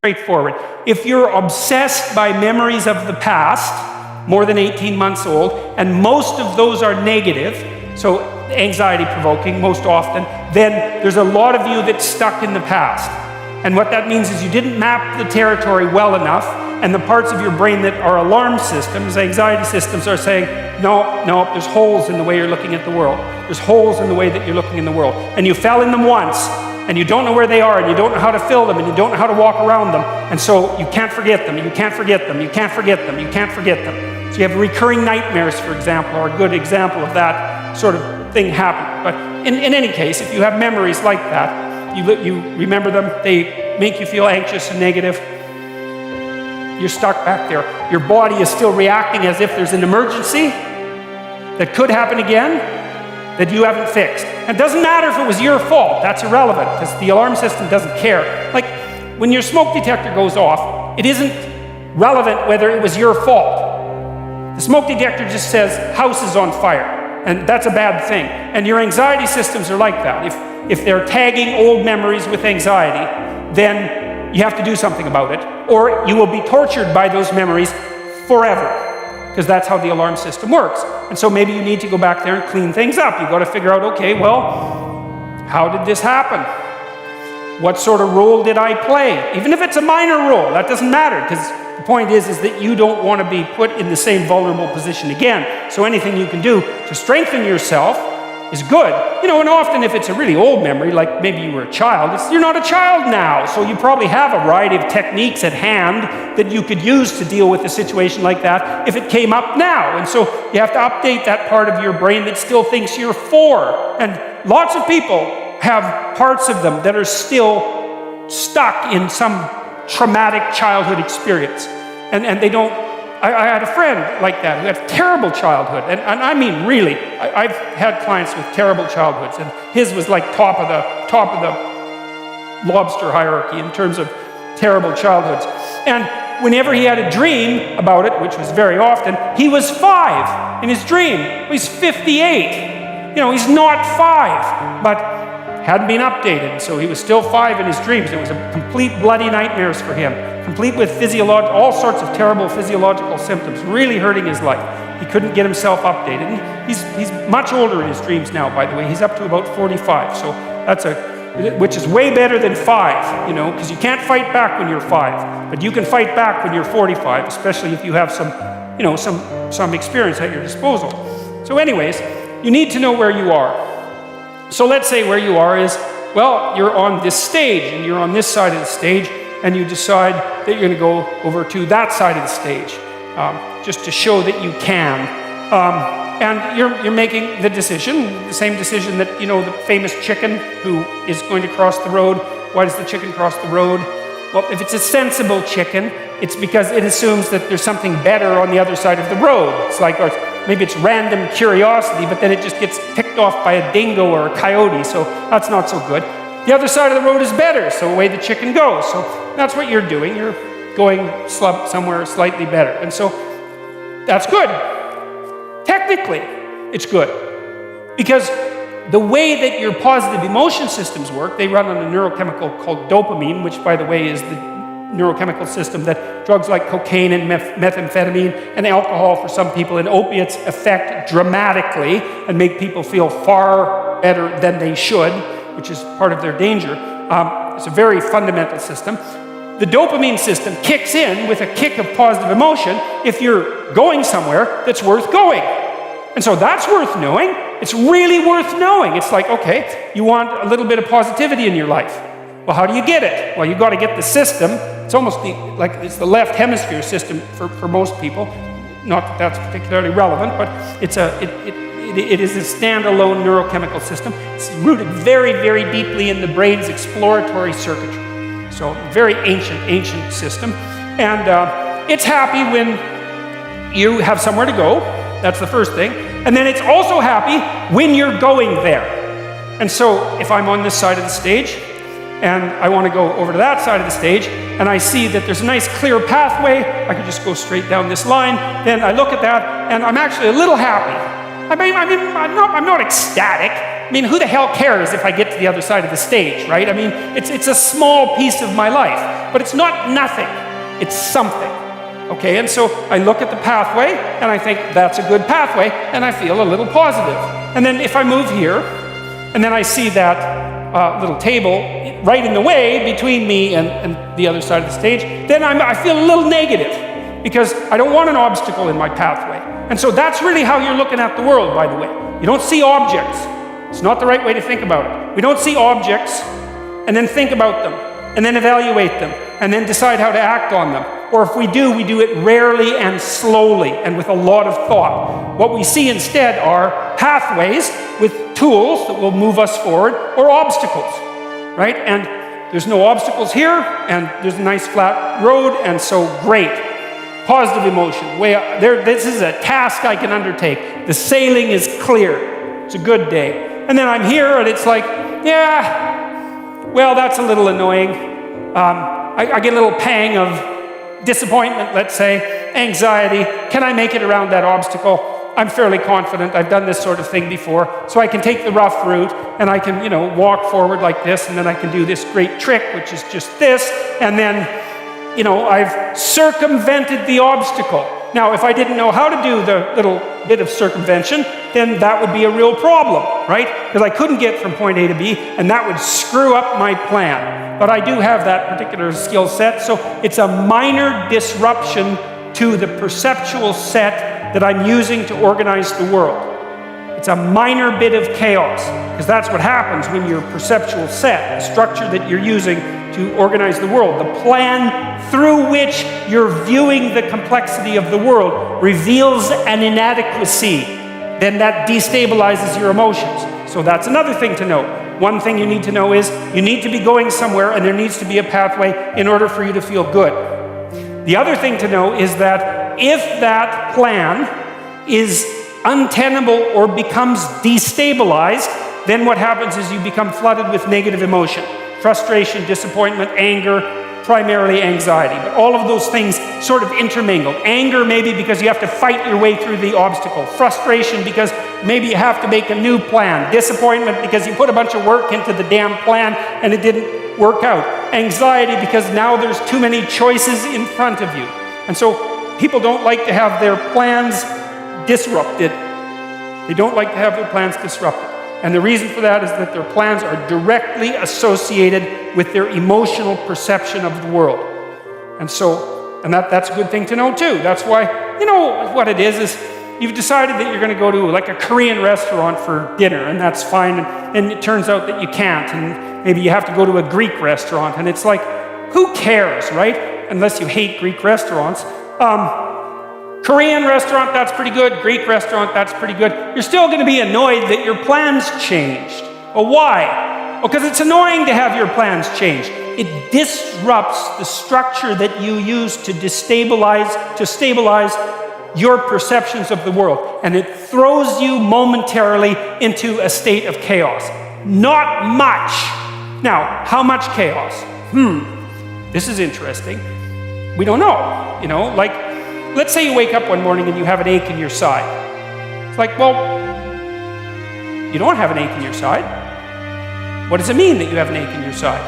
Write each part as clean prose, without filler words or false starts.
straightforward. If you're obsessed by memories of the past, more than 18 months old, and most of those are negative, so anxiety-provoking most often, then there's a lot of you that's stuck in the past. And what that means is you didn't map the territory well enough, and the parts of your brain that are alarm systems, anxiety systems, are saying, no, there's holes in the way you're looking at the world. There's holes in the way that you're looking in the world. And you fell in them once, and you don't know where they are, and you don't know how to fill them, and you don't know how to walk around them, and so you can't forget them, you can't forget them, you can't forget them, you can't forget them. So you have recurring nightmares, for example, are a good example of that sort of thing happening. But in any case, if you have memories like that, you remember them, they make you feel anxious and negative, you're stuck back there. Your body is still reacting as if there's an emergency that could happen again that you haven't fixed. And it doesn't matter if it was your fault, that's irrelevant, because the alarm system doesn't care. Like, when your smoke detector goes off, it isn't relevant whether it was your fault. The smoke detector just says, house is on fire, and that's a bad thing. And your anxiety systems are like that. If they're tagging old memories with anxiety, then you have to do something about it, or you will be tortured by those memories forever, because that's how the alarm system works. And so maybe you need to go back there and clean things up. You've got to figure out, okay, well, how did this happen? What sort of role did I play? Even if it's a minor role, that doesn't matter, because the point is that you don't want to be put in the same vulnerable position again. So anything you can do to strengthen yourself is good. You know, and often if it's a really old memory, like maybe you were a child, you're not a child now, so you probably have a variety of techniques at hand that you could use to deal with a situation like that if it came up now. And so you have to update that part of your brain that still thinks you're 4. And lots of people have parts of them that are still stuck in some traumatic childhood experience. And they don't. I had a friend like that who had a terrible childhood, and I mean really, I've had clients with terrible childhoods, and his was like top of the lobster hierarchy in terms of terrible childhoods. And whenever he had a dream about it, which was very often, he was 5 in his dream. He's 58. You know, he's not 5, but hadn't been updated, so he was still 5 in his dreams. It was a complete bloody nightmares for him, complete with all sorts of terrible physiological symptoms, really hurting his life. He couldn't get himself updated. And he's much older in his dreams now, by the way. He's up to about 45, so which is way better than 5, you know, because you can't fight back when you're 5, but you can fight back when you're 45, especially if you have some experience at your disposal. So anyways, you need to know where you are. So let's say where you are is, well, you're on this stage, and you're on this side of the stage, and you decide that you're going to go over to that side of the stage, just to show that you can. And you're making the decision, the same decision that, you know, the famous chicken who is going to cross the road. Why does the chicken cross the road? Well, if it's a sensible chicken, it's because it assumes that there's something better on the other side of the road. It's like, or maybe it's random curiosity, but then it just gets picked off by a dingo or a coyote, so that's not so good. The other side of the road is better, so away the chicken goes. So that's what you're doing. You're going somewhere slightly better. And so that's good. Technically, it's good. Because the way that your positive emotion systems work, they run on a neurochemical called dopamine, which, by the way, is the neurochemical system that drugs like cocaine and methamphetamine and alcohol for some people and opiates affect dramatically and make people feel far better than they should, which is part of their danger. It's a very fundamental system. The dopamine system kicks in with a kick of positive emotion if you're going somewhere that's worth going. And so that's worth knowing. It's really worth knowing. It's like, okay, you want a little bit of positivity in your life. Well, how do you get it? Well, you've got to get the system. It's almost like it's the left hemisphere system for most people. Not that that's particularly relevant, but it is a standalone neurochemical system. It's rooted very, very deeply in the brain's exploratory circuitry. So very ancient system. And it's happy when you have somewhere to go. That's the first thing. And then it's also happy when you're going there. And so if I'm on this side of the stage, and I want to go over to that side of the stage, and I see that there's a nice clear pathway, I could just go straight down this line, then I look at that, and I'm actually a little happy. I'm not ecstatic, mean, who the hell cares if I get to the other side of the stage, right? I mean, it's a small piece of my life, but it's not nothing. It's something, okay? And so I look at the pathway, and I think that's a good pathway, and I feel a little positive. And then if I move here, and then I see that little table right in the way between me and the other side of the stage, then I feel a little negative because I don't want an obstacle in my pathway. And so that's really how you're looking at the world, by the way. You don't see objects. It's not the right way to think about it. We don't see objects and then think about them and then evaluate them and then decide how to act on them. Or if we do it rarely and slowly and with a lot of thought. What we see instead are pathways with tools that will move us forward or obstacles, right? And there's no obstacles here, and there's a nice flat road, and so great. Positive emotion, way up there. This is a task I can undertake. The sailing is clear. It's a good day. And then I'm here, and it's like, yeah, well, that's a little annoying. I get a little pang of disappointment, let's say, anxiety. Can I make it around that obstacle? I'm fairly confident. I've done this sort of thing before. So I can take the rough route, and I can, walk forward like this, and then I can do this great trick, which is just this, and then, I've circumvented the obstacle. Now, if I didn't know how to do the little bit of circumvention, then that would be a real problem, right? Because I couldn't get from point A to B, and that would screw up my plan. But I do have that particular skill set, so it's a minor disruption to the perceptual set that I'm using to organize the world. It's a minor bit of chaos, because that's what happens when your perceptual set, the structure that you're using to organize the world, the plan through which you're viewing the complexity of the world, reveals an inadequacy, then that destabilizes your emotions. So that's another thing to note. One thing you need to know is you need to be going somewhere, and there needs to be a pathway in order for you to feel good. The other thing to know is that if that plan is untenable or becomes destabilized, then what happens is you become flooded with negative emotion. Frustration, disappointment, anger, primarily anxiety. But all of those things sort of intermingle. Anger maybe because you have to fight your way through the obstacle. Frustration because maybe you have to make a new plan. Disappointment because you put a bunch of work into the damn plan and it didn't work out. Anxiety because now there's too many choices in front of you. And so people don't like to have their plans disrupted. They don't like to have their plans disrupted. And the reason for that is that their plans are directly associated with their emotional perception of the world. And so, that's a good thing to know too. That's why, what it is you've decided that you're going to go to like a Korean restaurant for dinner, and that's fine, and it turns out that you can't, and maybe you have to go to a Greek restaurant, and it's like, who cares, right? Unless you hate Greek restaurants. Korean restaurant, that's pretty good. Greek restaurant, that's pretty good. You're still going to be annoyed that your plans changed. Well, why? Well, because it's annoying to have your plans change. It disrupts the structure that you use to stabilize your perceptions of the world. And it throws you momentarily into a state of chaos. Not much. Now, how much chaos? This is interesting. We don't know. Let's say you wake up one morning and you have an ache in your side. It's like, well, you don't have an ache in your side. What does it mean that you have an ache in your side?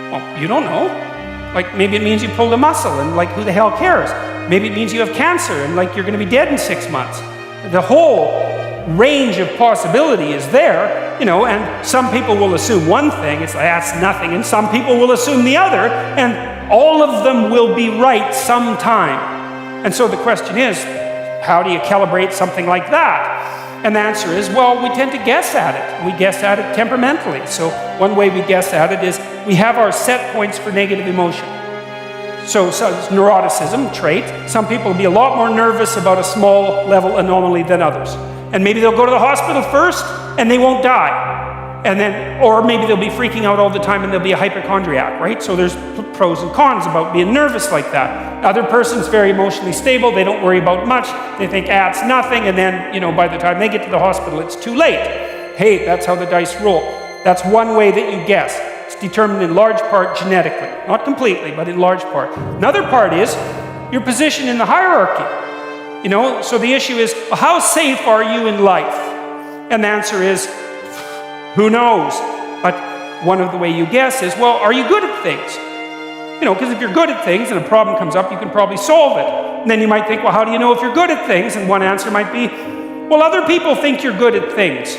Well, you don't know. Like, maybe it means you pulled a muscle, and who the hell cares? Maybe it means you have cancer, and you're going to be dead in 6 months. The whole range of possibility is there, and some people will assume one thing, it's like, that's nothing, and some people will assume the other, and all of them will be right sometime. And so the question is, how do you calibrate something like that? And the answer is, well, we tend to guess at it. We guess at it temperamentally. So one way we guess at it is we have our set points for negative emotion. So it's neuroticism trait. Some people will be a lot more nervous about a small level anomaly than others. And maybe they'll go to the hospital first and they won't die. Or maybe they'll be freaking out all the time and they'll be a hypochondriac, right? So there's pros and cons about being nervous like that. Other person's very emotionally stable. They don't worry about much. They think, it's nothing. And then, by the time they get to the hospital, it's too late. Hey, that's how the dice roll. That's one way that you guess. It's determined in large part genetically. Not completely, but in large part. Another part is your position in the hierarchy. So the issue is, how safe are you in life? And the answer is, Who knows? But one of the way you guess is, well, are you good at things? You know, because if you're good at things and a problem comes up, you can probably solve it. And then you might think, well, how do you know if you're good at things? And one answer might be, well, other people think you're good at things.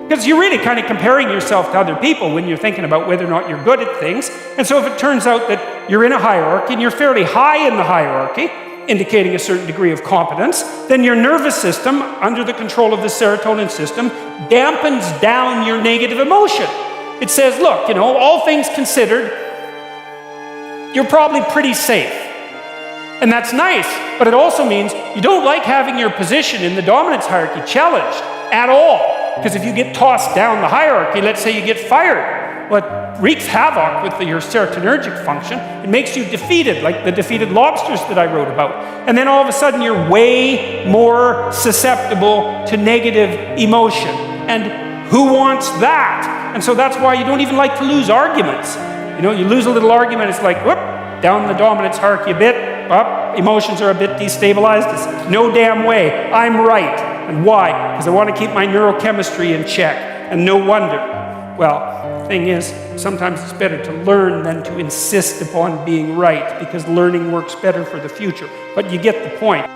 Because you're really kind of comparing yourself to other people when you're thinking about whether or not you're good at things. And so if it turns out that you're in a hierarchy and you're fairly high in the hierarchy, indicating a certain degree of competence, then your nervous system, under the control of the serotonin system, dampens down your negative emotion. It says, look, you know, all things considered, you're probably pretty safe. And that's nice, but it also means you don't like having your position in the dominance hierarchy challenged at all. Because if you get tossed down the hierarchy, let's say you get fired, well, it wreaks havoc with your serotonergic function. It makes you defeated, like the defeated lobsters that I wrote about. And then all of a sudden you're way more susceptible to negative emotion. And who wants that? And so that's why you don't even like to lose arguments. You know, you lose a little argument, it's like, whoop, down the dominance hierarchy a bit, up, emotions are a bit destabilized. It's no damn way, I'm right. And why? Because I want to keep my neurochemistry in check. And no wonder. Well, the thing is, sometimes it's better to learn than to insist upon being right, because learning works better for the future. But you get the point.